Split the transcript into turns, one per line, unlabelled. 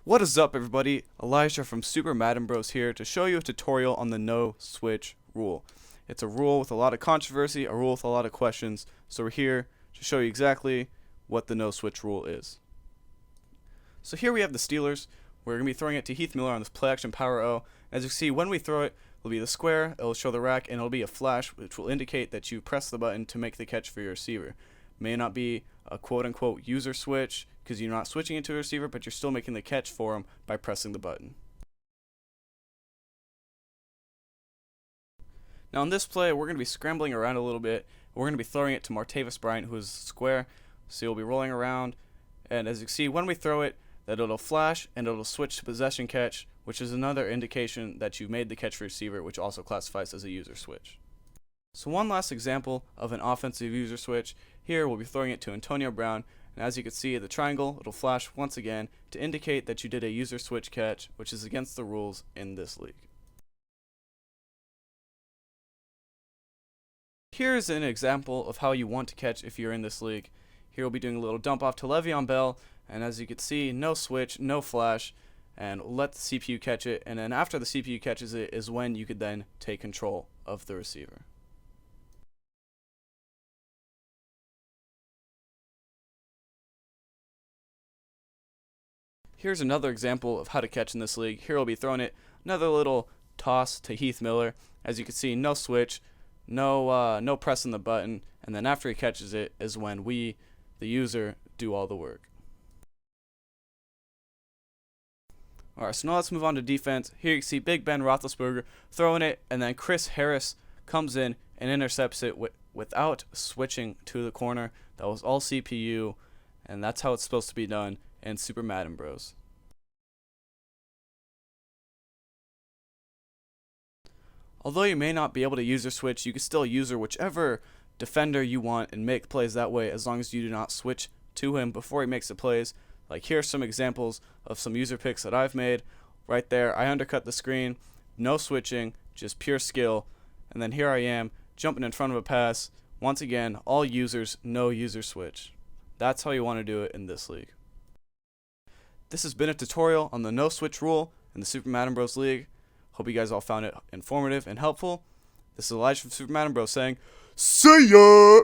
What is up, everybody? Elijah from Super Madden Bros here to show you a tutorial on the no switch rule. It's a rule with a lot of controversy, a rule with a lot of questions, so we're here to show you exactly what the no switch rule is. So here we have the Steelers. We're going to be throwing it to Heath Miller on this play action power O. As you can see, when we throw it, it'll be the square, it'll show the rack, and it'll be a flash which will indicate that you press the button to make the catch for your receiver. May not be a quote-unquote user switch because you're not switching into a receiver, but you're still making the catch for him by pressing the button. Now in this play, we're going to be scrambling around a little bit. We're going to be throwing it to Martavis Bryant, who is square. So you'll be rolling around, and as you can see, when we throw it, that it'll flash and it'll switch to possession catch, which is another indication that you made the catch for receiver, which also classifies as a user switch. So one last example of an offensive user switch. Here we'll be throwing it to Antonio Brown, and as you can see, the triangle, it'll flash once again to indicate that you did a user switch catch, which is against the rules in this league. Here's an example of how you want to catch if you're in this league. Here we'll be doing a little dump off to Le'Veon Bell, and as you can see, no switch, no flash, and let the CPU catch it, and then after the CPU catches it is when you could then take control of the receiver. Here's another example of how to catch in this league. Here we'll be throwing it, another little toss to Heath Miller. As you can see, no switch, no pressing the button, and then after he catches it is when we, the user, do all the work. Alright, so now let's move on to defense. Here you can see Big Ben Roethlisberger throwing it, and then Chris Harris comes in and intercepts it without switching to the corner. That was all CPU, and that's how it's supposed to be done in Super Madden Bros. Although you may not be able to user switch, you can still user whichever defender you want and make plays that way as long as you do not switch to him before he makes the plays. Like here's some examples of some user picks that I've made. Right there, I undercut the screen, no switching, just pure skill. And then here I am, jumping in front of a pass. Once again, all users, no user switch. That's how you want to do it in this league. This has been a tutorial on the no switch rule in the Super Madden Bros. League. Hope you guys all found it informative and helpful. This is Elijah from Super Madden Bros. Saying, see ya!